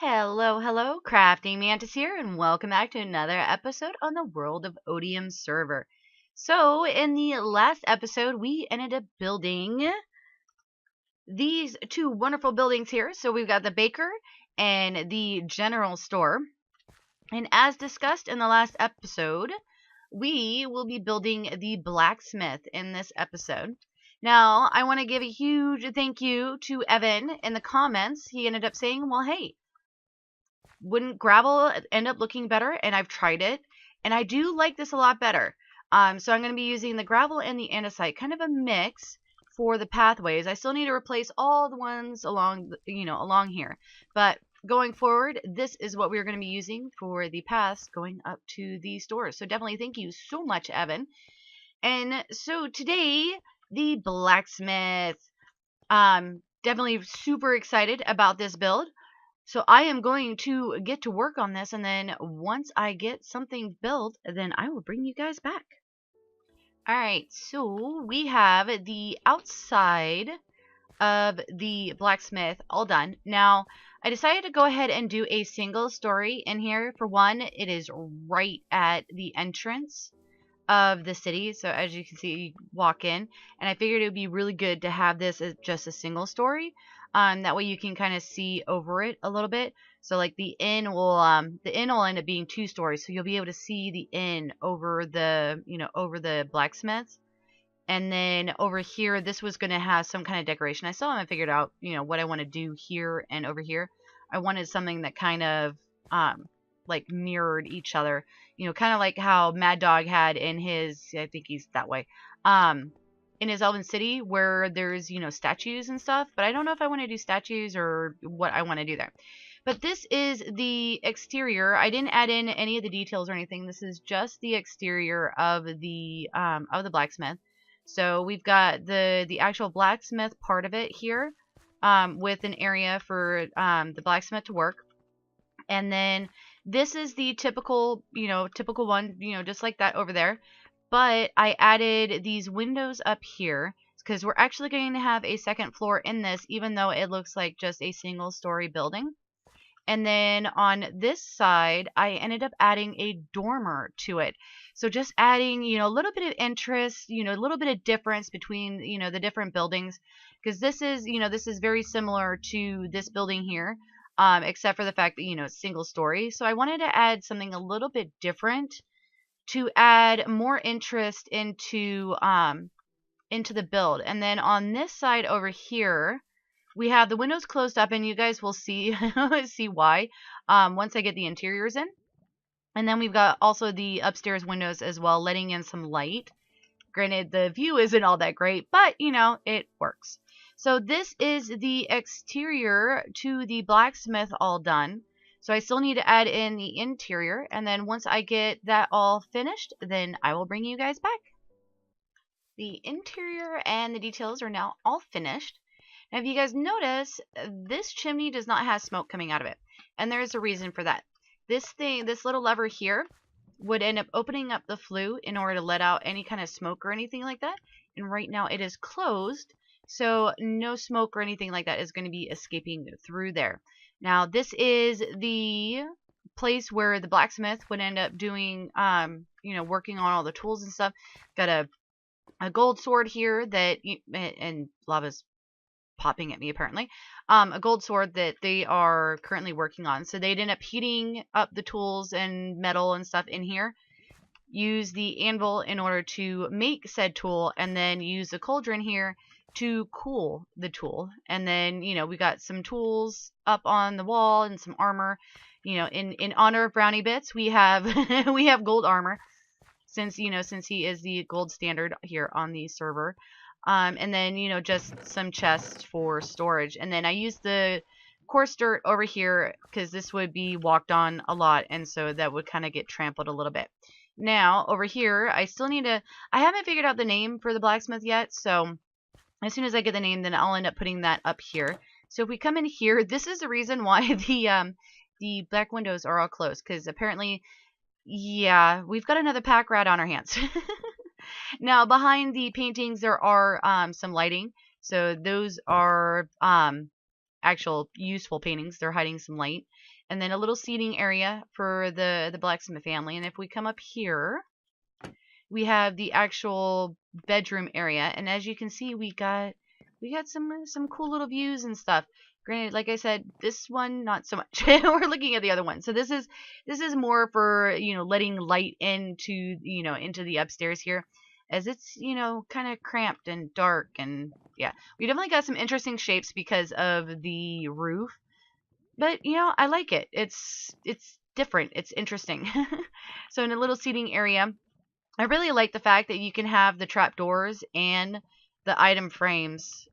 Hello, hello, Crafting Mantis here, and welcome back to another episode on the World of Otium server. So, in the last episode, we ended up building these two wonderful buildings here. So, we've got the baker and the general store. And as discussed in the last episode, we will be building the blacksmith in this episode. Now, I want to give a huge thank you to Evan in the comments. He ended up saying, well, hey, wouldn't gravel end up looking better? And I've tried it, and I do like this a lot better. So I'm going to be using the gravel and the andesite, kind of a mix for the pathways. I still need to replace all the ones along, along here. But going forward, this is what we're going to be using for the paths going up to the stores. So definitely thank you so much, Evan. And so today, the blacksmith. Definitely super excited about this build. So I am going to get to work on this, and then once I get something built, then I will bring you guys back. Alright, so we have the outside of the blacksmith all done. Now, I decided to go ahead and do a single story in here. For one, it is right at the entrance of the city. So as you can see, you walk in, and I figured it would be really good to have this as just a single story. That way you can kind of see over it a little bit. So like the inn will end up being 2 stories, so you'll be able to see the inn over the over the blacksmiths. And then over here, this was going to have some kind of decoration. I still haven't figured out what I want to do here and over here. I wanted something that kind of like mirrored each other, kind of like how Mad Dog had in his, I think he's that way, in his Elven City, where there's statues and stuff. But I don't know if I want to do statues or what I want to do there. But this is the exterior. I didn't add in any of the details or anything. This is just the exterior of the blacksmith. So we've got the actual blacksmith part of it here, with an area for the blacksmith to work. And then this is the typical one, just like that over there. But I added these windows up here because we're actually going to have a second floor in this, even though it looks like just a single story building. And then on this side, I ended up adding a dormer to it. So just adding, a little bit of interest, a little bit of difference between, the different buildings. Because this is very similar to this building here, except for the fact that, it's single story. So I wanted to add something a little bit different to add more interest into the build. And then on this side over here, we have the windows closed up, and you guys will see see why once I get the interiors in. And then we've got also the upstairs windows as well, letting in some light. Granted, the view isn't all that great, but it works. So this is the exterior to the blacksmith all done. So I still need to add in the interior, and then once I get that all finished, then I will bring you guys back. The interior and the details are now all finished. Now, if you guys notice, this chimney does not have smoke coming out of it. And there's a reason for that. This little lever here would end up opening up the flue in order to let out any kind of smoke or anything like that. And right now it is closed, so no smoke or anything like that is going to be escaping through there. Now, this is the place where the blacksmith would end up doing, working on all the tools and stuff. Got a gold sword here that, and lava's popping at me apparently, a gold sword that they are currently working on. So they'd end up heating up the tools and metal and stuff in here, use the anvil in order to make said tool, and then use the cauldron here to cool the tool. And then we got some tools up on the wall and some armor. In honor of Brownie Bits, we have we have gold armor, since he is the gold standard here on the server. And then, just some chests for storage. And then I use the coarse dirt over here because this would be walked on a lot, and so that would kind of get trampled a little bit. Now, over here, I haven't figured out the name for the blacksmith yet, so as soon as I get the name, then I'll end up putting that up here. So if we come in here, this is the reason why the black windows are all closed, because apparently, yeah, we've got another pack rat on our hands. Now, behind the paintings, there are some lighting. So those are actual useful paintings. They're hiding some light. And then a little seating area for the Blacksmith family. And if we come up here, we have the actual bedroom area. And as you can see, we got some cool little views and stuff. Granted, like I said, this one not so much. We're looking at the other one. So this is more for, letting light into, into the upstairs here, as it's, kind of cramped and dark. And yeah, we definitely got some interesting shapes because of the roof. But, I like it. It's different. It's interesting. So in a little seating area, I really like the fact that you can have the trapdoors and the item frames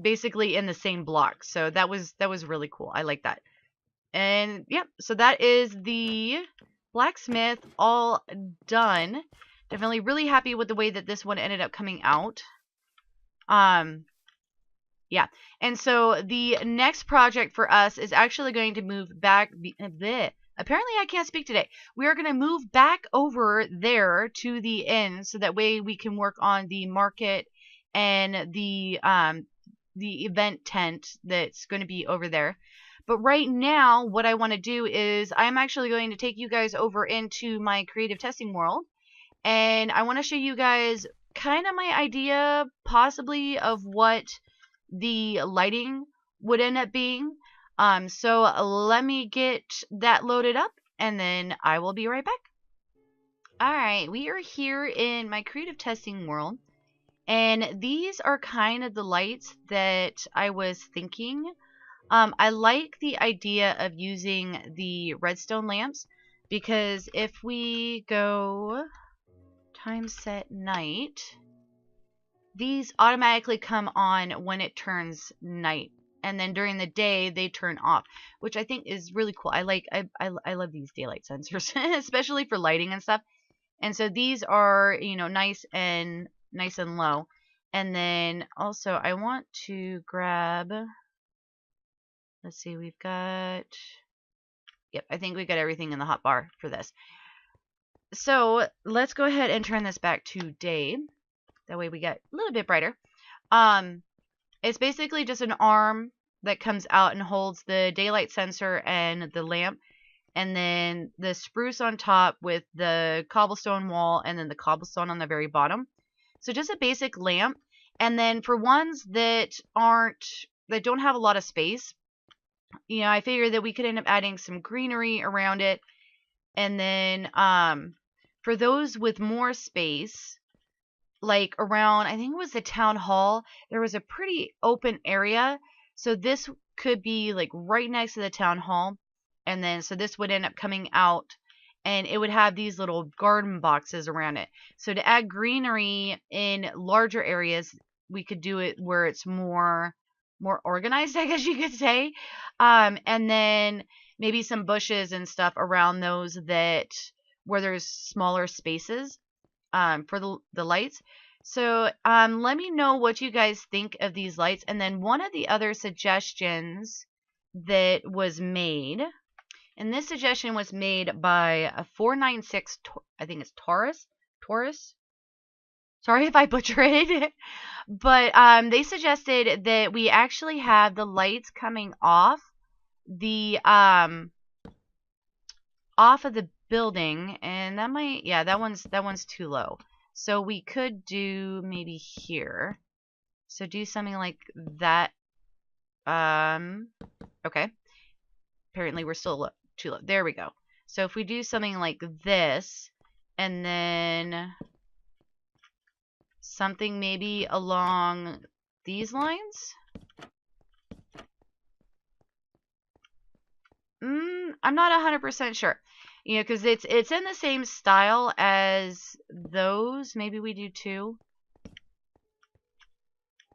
basically in the same block. So that was really cool. I like that. And yep, so that is the Blacksmith all done. Definitely really happy with the way that this one ended up coming out. Yeah. And so the next project for us is actually going to move back. Apparently I can't speak today. We are going to move back over there to the inn, so that way we can work on the market and the event tent that's going to be over there. But right now, what I want to do is I'm actually going to take you guys over into my creative testing world, and I want to show you guys kind of my idea possibly of what the lighting would end up being. So let me get that loaded up, and then I will be right back. Alright, we are here in my creative testing world, and these are kind of the lights that I was thinking. I like the idea of using the redstone lamps, because if we go time set night, these automatically come on when it turns night, and then during the day they turn off, which I think is really cool. I love these daylight sensors, especially for lighting and stuff. And so these are, nice and low. And then also I want to grab, let's see, we've got, yep, I think we got everything in the hotbar for this. So let's go ahead and turn this back to day. That way we get a little bit brighter. It's basically just an arm that comes out and holds the daylight sensor and the lamp, and then the spruce on top with the cobblestone wall, and then the cobblestone on the very bottom. So just a basic lamp. And then for ones that don't have a lot of space, I figured that we could end up adding some greenery around it. And then for those with more space, like around, I think it was the town hall, there was a pretty open area. So this could be like right next to the town hall. And then so this would end up coming out, and it would have these little garden boxes around it. So to add greenery in larger areas, we could do it where it's more organized, I guess you could say. And then maybe some bushes and stuff around those where there's smaller spaces for the lights. So let me know what you guys think of these lights. And then one of the other suggestions that was made, and this suggestion was made by a 496, I think it's Taurus. Sorry if I butcher it. But they suggested that we actually have the lights coming off of the building, and that might, yeah, that one's too low. So we could do maybe here. So do something like that. Okay. Apparently we're still too low. There we go. So if we do something like this, and then something maybe along these lines. I'm not 100% sure. Because it's in the same style as those. Maybe we do two.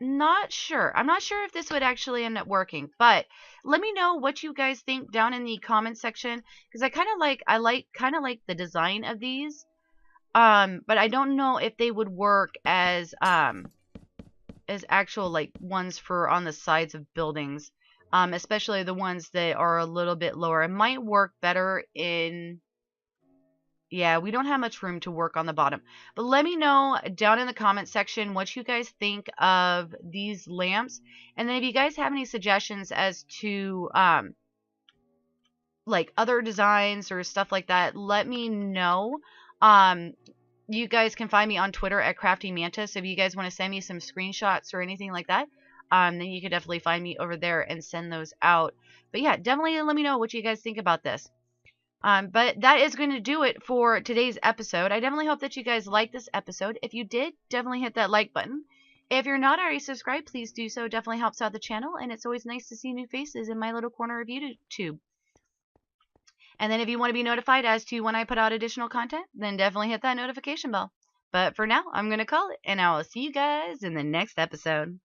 Not sure. I'm not sure if this would actually end up working, but let me know what you guys think down in the comment section, because I kind of like the design of these. But I don't know if they would work as actual like ones for on the sides of buildings. Especially the ones that are a little bit lower. It might work better in Yeah, we don't have much room to work on the bottom. But let me know down in the comment section what you guys think of these lamps. And then if you guys have any suggestions as to like other designs or stuff like that, let me know. You guys can find me on Twitter at CraftingMantis. If you guys want to send me some screenshots or anything like that, then you can definitely find me over there and send those out. But yeah, definitely let me know what you guys think about this. But that is going to do it for today's episode. I definitely hope that you guys liked this episode. If you did, definitely hit that like button. If you're not already subscribed, please do so. Definitely helps out the channel, and it's always nice to see new faces in my little corner of YouTube. And then if you want to be notified as to when I put out additional content, then definitely hit that notification bell. But for now, I'm going to call it, and I will see you guys in the next episode.